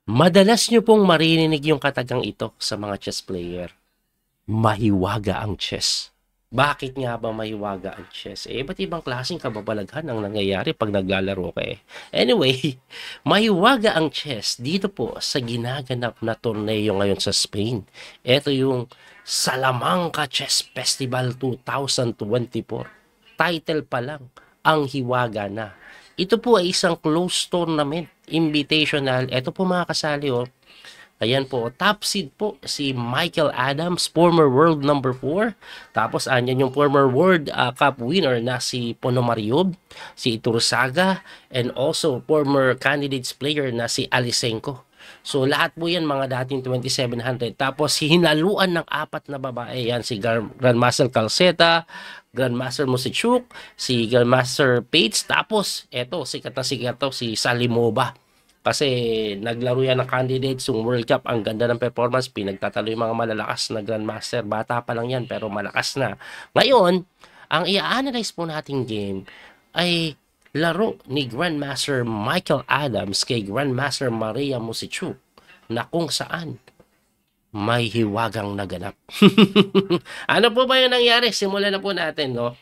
Madalas nyo pong maririnig yung katagang ito sa mga chess player. Mahiwaga ang chess. Bakit nga ba mahiwaga ang chess? Iba't ibang klaseng kababalaghan ang nangyayari pag naglalaro ka eh. Anyway, mahiwaga ang chess dito po sa ginaganap na torneo ngayon sa Spain. Ito yung Salamanca Chess Festival 2024. Title pa lang, ang hiwaga na. Ito po ay isang closed tournament, invitational. Ito po mga kasali oh. Ayan po, top seed po si Michael Adams, former world number 4. Tapos andyan yung former world cup winner na si Ponomaryov, si Itursaga, and also former candidates player na si Alisenko. So lahat po yan mga dating 2700. Tapos hinaluan ng apat na babae. Yan si Grandmaster Calceta, Grandmaster Mosichuk, si Grandmaster Pates. Tapos eto, sikat na sikat to, si Salimova. Kasi naglaro yan ng candidates yung World Cup. Ang ganda ng performance. Pinagtatalo yung mga malalakas na Grandmaster. Bata pa lang yan pero malakas na. Ngayon, ang i-analyze po nating game ay laro ni Grandmaster Michael Adams kay Grandmaster Maria Musichuk na kung saan may hiwagang naganap. Ano po ba yung nangyari? Simulan na po natin, no?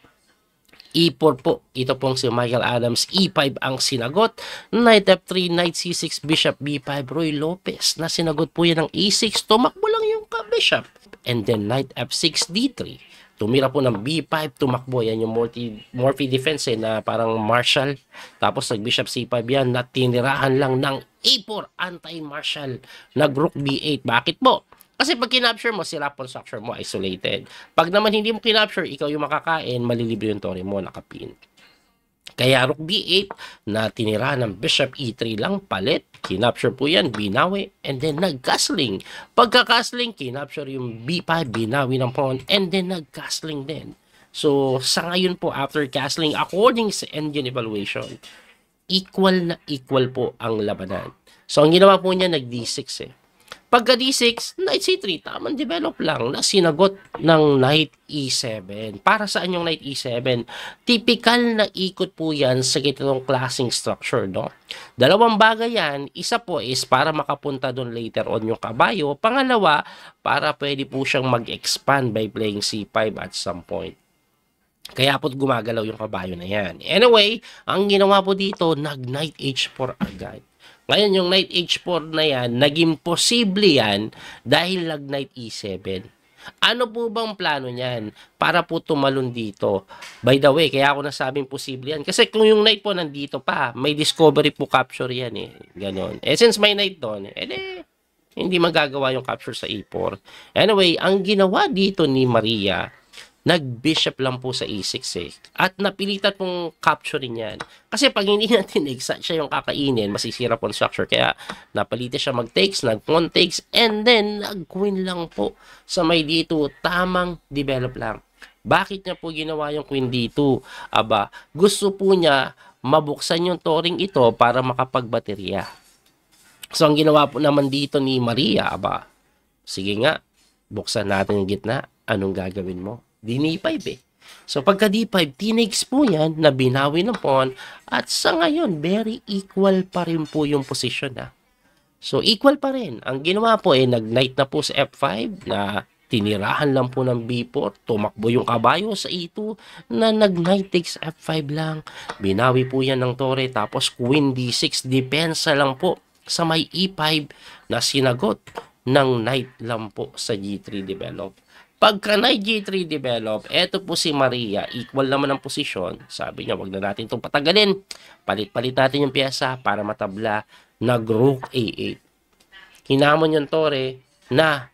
E4 po. Ito pong si Michael Adams. E5 ang sinagot. Knight F3, Knight C6, Bishop B5. Roy Lopez na sinagot po yan ng E6. Tumakbo lang yung ka-Bishop. And then Knight F6, D3. Tumira po ng B5. Tumakbo. Yan yung Morphy defense na parang Marshall. Tapos nag-Bishop C5 yan na tinirahan lang ng A4. Anti-Marshall. Nag-Rook B8. Bakit po? Kasi pag kinapture mo, sila pawn structure mo, isolated. Pag naman hindi mo kinapture, ikaw yung makakain, malilibre yung tore mo, nakapin. Kaya Rook B8 na tinira ng Bishop E3 lang, palit. Kinapture po yan, binawi, and then nag-castling. Pagka-castling, kinapture yung B5, binawi ng pawn, and then nag-castling din. So, sa ngayon po, after castling, according sa engine evaluation, equal na equal po ang labanan. So, ang ginawa po niya, nag-D6 eh. Pagka D6, Knight C3, tamang develop lang na sinagot ng Knight E7. Para saan yung Knight E7? Typical na ikot po yan sa ganitong klaseng structure, no? Dalawang bagay yan. Isa po is para makapunta doon later on yung kabayo. Pangalawa, para pwede po siyang mag-expand by playing C5 at some point. Kaya po gumagalaw yung kabayo na yan. Anyway, ang ginawa po dito, nag-Knight H4 agad. Ngayon, yung Knight H4 na yan, naging posible yan dahil nag-Knight E7. Ano po bang plano niyan para po tumalon dito? By the way, kaya ako nasabing posible yan. Kasi kung yung Knight po nandito pa, may discovery po capture yan eh. Ganon. Eh since may Knight doon, hindi magagawa yung capture sa E4. Anyway, ang ginawa dito ni Maria, nag-bishop lang po sa E6 eh. At napilitan pong capturing yan. Kasi pag hindi natin siya yung kakainin, masisira po ang structure. Kaya napalitan siya mag-takes, nag-pawn takes, and then nag-queen lang po sa may D2. Tamang develop lang. Bakit niya po ginawa yung queen D2? Aba, gusto po niya mabuksan yung toring ito para makapagbaterya. So, ang ginawa po naman dito ni Maria, aba, sige nga, buksan natin yung gitna. Anong gagawin mo? D5 eh. So pagka D5, tinags po yan na binawi ng pawn at sa ngayon, very equal pa rin po yung position ha. So equal pa rin. Ang ginawa po nag-knight na po sa F5 na tinirahan lang po ng B4, tumakbo yung kabayo sa E2 na nag-knight takes F5 lang. Binawi po yan ng tore tapos queen D6, depensa lang po sa may E5 na sinagot ng knight lang po sa G3 develop. Pagka Knight G3 develop, eto po si Maria, equal naman ang posisyon. Sabi niya, wag na natin itong patagalin. Palit-palit natin yung pyesa para matabla. Nag-Rook A8. Hinamon yung tore na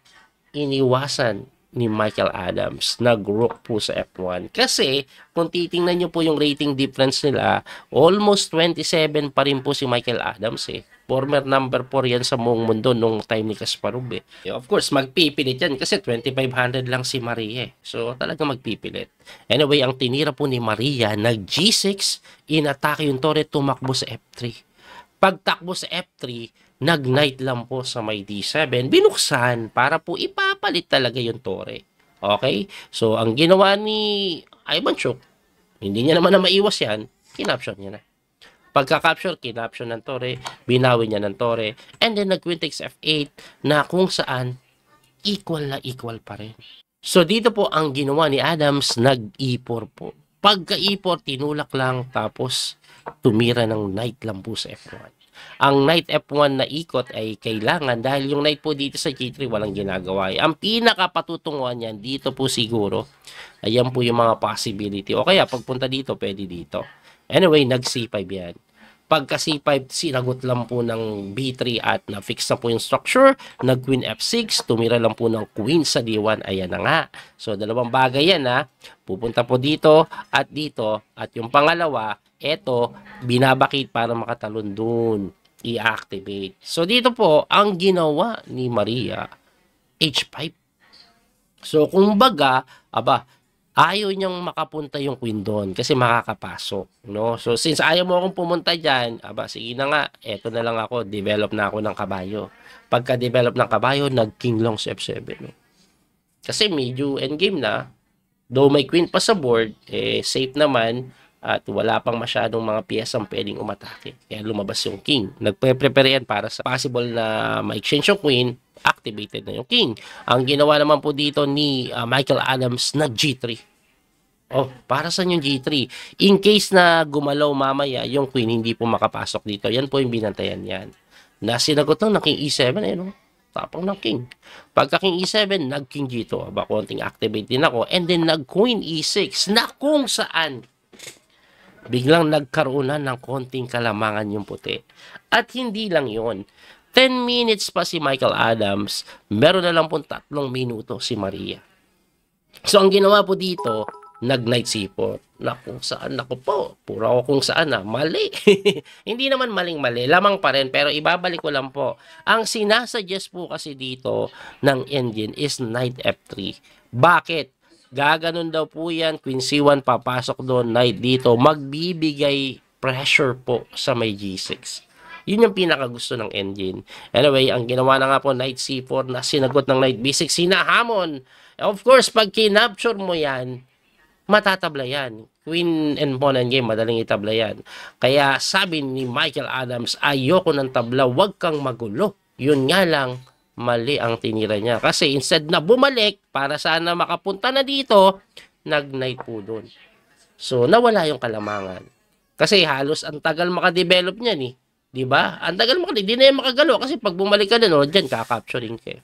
iniwasan ni Michael Adams. Nag-Rook po sa F1. Kasi, kung titingnan nyo po yung rating difference nila, almost 27 pa rin po si Michael Adams eh. Former number 4 yan sa buong mundo nung time ni Kasparov eh. Of course, magpipilit yan kasi 2,500 lang si Maria eh. So, talaga magpipilit. Anyway, ang tinira po ni Maria, nag-G6, inatake yung tore, tumakbo sa F3. Pagtakbo sa F3, nag-knight lang po sa may D7. Binuksan para po ipapalit talaga yung tore. Okay? So, ang ginawa ni Ivanchuk, hindi niya naman na maiwas yan, kinaption niya na. Pagka-capture, kinapture ng tore, binawi niya ng tore, and then nag-queen takes f8 na kung saan equal na equal pa rin. So dito po ang ginawa ni Adams, nag-e4 po. Pagka e4, tinulak lang, tapos tumira ng knight lang po sa f1. Ang knight f1 na ikot ay kailangan dahil yung knight po dito sa g3 walang ginagawa. Ang pinakapatutunguhan niyan dito po siguro, ayan po yung mga possibility. O kaya pagpunta dito, pwede dito. Anyway, nag c5 yan. Pagka c5, sinagot lang po ng b3 at na-fix na po yung structure. Nag-queen f6, tumira lang po ng queen sa d1. Ayan na nga. So, dalawang bagay yan ha. Pupunta po dito at dito. At yung pangalawa, eto, binabakit para makatalon dun. I-activate. So, dito po, ang ginawa ni Maria, h5. So, kumbaga, ayaw niyang makapunta yung queen doon kasi makakapasok, no? So, since ayaw mo akong pumunta dyan, sige na nga, eto na lang ako, develop na ako ng kabayo. Pagka-develop ng kabayo, nag-king long f7, no? Kasi medyo endgame na, though may queen pa sa board, safe naman, at wala pang masyadong mga piyesang pwedeng umatake. Kaya lumabas yung king. Nagpe-prepare yan para sa possible na ma-exchange yung queen, activated na yung king. Ang ginawa naman po dito ni Michael Adams na G3. Para sa yung G3? In case na gumalaw mamaya, yung queen hindi po makapasok dito. Yan po yung binantayan yan. Na sinagot lang ng king E7, tapang ng king. Pagka king E7, nag-king G2. Konting activate din ako. And then nag-queen E6 na kung saan biglang nagkaroon na ng konting kalamangan yung puti. At hindi lang yon. 10 minutes pa si Michael Adams, meron na lang po 3 minuto si Maria. So, ang ginawa po dito, nag-knight c4. Na kung saan, naku po, puro ako kung saan mali. Hindi naman maling-mali, lamang pa rin, pero ibabalik ko lang po. Ang sinasuggest po kasi dito ng engine is knight f3. Bakit? Gaganon daw po yan, queen c1, papasok doon, knight dito, magbibigay pressure po sa may g6. Yun yung pinakagusto ng engine. Anyway, ang ginawa na nga po, knight c4 na sinagot ng knight b6, sinahamon. Of course, pag kinapture mo yan, matatabla yan. Queen and pawn and game, madaling itabla yan. Kaya sabi ni Michael Adams, ayoko ng tabla, wag kang magulo. Yun nga lang, mali ang tinira niya. Kasi instead na bumalik, para sana makapunta na dito, nag-knight po doon. So, nawala yung kalamangan. Kasi halos ang tagal makadevelop niyan Diba? Ang tagal hindi na yan makagalo. Kasi pag bumalik ka na, dyan ka-capturing ka.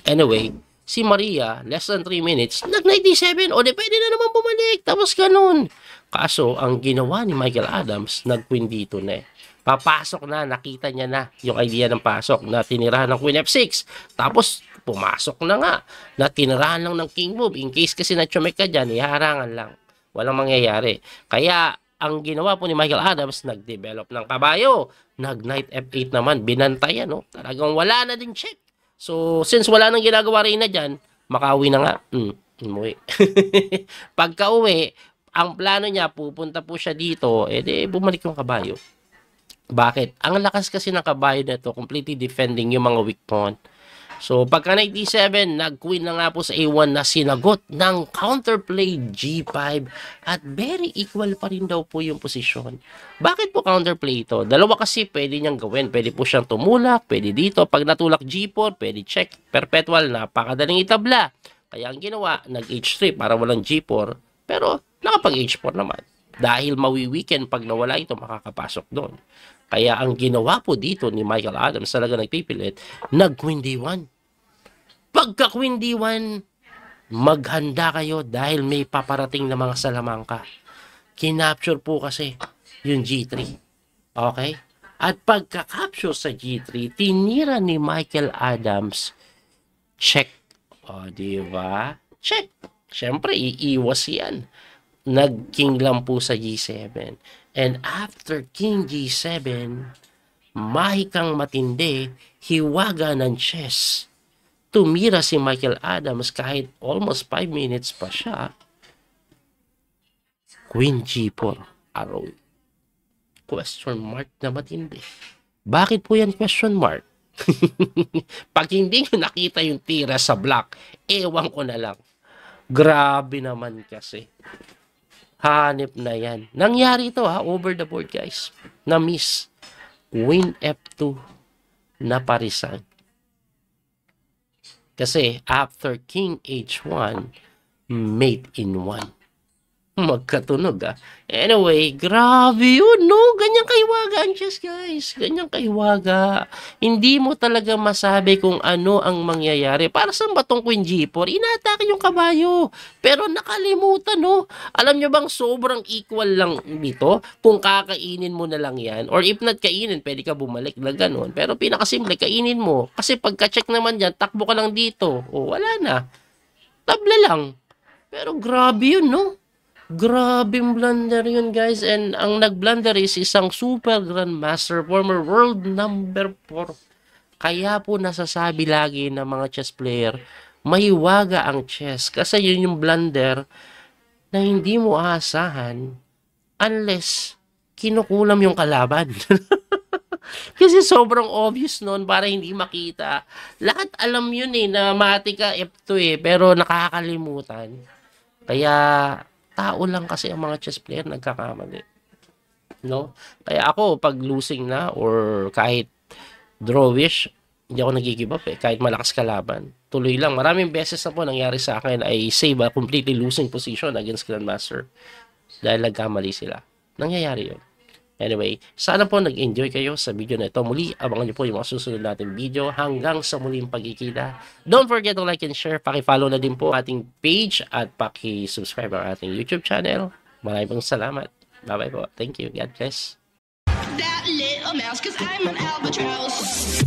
Anyway, si Maria, less than 3 minutes, nag-knight d7. Pwede na naman bumalik. Tapos ganun. Kaso, ang ginawa ni Michael Adams, nag-queen dito na Papasok na, nakita niya na yung idea ng pasok na tinirahan ng queen f6. Tapos, pumasok na nga na tinirahan lang ng king move. In case kasi na-chumek ka dyan, iharangan lang. Walang mangyayari. Kaya, ang ginawa po ni Michael Adams, nag-develop ng kabayo. Nag-knight f8 naman, binantayan, Talagang wala na din check. So, since wala nang ginagawa rin na dyan, makauwi na nga. Umuwi. Pagka uwi, ang plano niya, pupunta po siya dito, bumalik yung kabayo. Bakit? Ang lakas kasi ng kabayo na ito, completely defending yung mga weak pawn. So, pagka knight d7, nag-queen na nga po sa a1 na sinagot ng counterplay g5 at very equal pa rin daw po yung posisyon. Bakit po counterplay ito? Dalawa kasi pwede niyang gawin. Pwede po siyang tumulak, pwede dito. Pag natulak g4, pwede check. Perpetual, napakadaling itabla. Kaya ang ginawa, nag-h3 para walang g4. Pero nakapag-h4 naman. Dahil mawi-weekend pag nawala ito, makakapasok doon. Kaya ang ginawa po dito ni Michael Adams, talaga nagpipilit, nag-queen d1. Pagka queen d1, maghanda kayo dahil may paparating na mga salamangka. Kinapture po kasi yung g3. Okay? At pagka-capture sa g3, tinira ni Michael Adams, check. Diba? Check. Siyempre, iiwas yan. Nag-king lang po sa g7. And after king g7, mahikang matindi, hiwaga ng chess. Tumira si Michael Adams kahit almost 5 minutes pa siya. Queen g4, araw. Question mark na matindi. Bakit po yan question mark? Pag hindi ko nakita yung tira sa block, ewan ko na lang. Grabe naman kasi. Hanip na yan. Nangyari ito over the board guys. Na miss. Queen F2 na parisan. Kasi after King H1, mate in 1. Magkatunog Anyway, grabe yun, no? Ganyang kaiwaga ang chess, guys. Ganyang kaiwaga. Hindi mo talaga masabi kung ano ang mangyayari. Para sa batong Queen G4, inatake yung kabayo. Pero nakalimutan, no? Alam nyo bang sobrang equal lang dito? Kung kakainin mo na lang yan. Or if not kainin, pwede ka bumalik na ganun. Pero pinakasimple, kainin mo. Kasi pagka-check naman dyan, takbo ka lang dito. O, wala na. Tabla lang. Pero grabe yun, no? Grabing blunder yun guys, and ang nag-blunder is isang super grandmaster, former world number 4. Kaya po nasasabi lagi ng mga chess player, mahiwaga ang chess kasi yun yung blunder na hindi mo aasahan unless kinukulam yung kalaban. Kasi sobrang obvious nun para hindi makita. Lahat alam yun na mati ka F2 pero nakakalimutan. Kaya tao lang kasi ang mga chess player nagkakamali. No? Kaya ako, pag losing na or kahit drawish, hindi ako nag-give up Kahit malakas kalaban. Tuloy lang. Maraming beses na po nangyari sa akin ay save a completely losing position against Grandmaster. Dahil nagkamali sila. Nangyayari yun. Anyway, sana po nag-enjoy kayo sa video na ito. Muli, abangan niyo po yung mga susunod natin video. Hanggang sa muling pagkikita. Don't forget to like and share. Paki-follow na din po ating page at paki-subscribe ang ating YouTube channel. Maraming pong salamat. Bye-bye po. Thank you. God bless. That little mouse, 'cause I'm an albatross.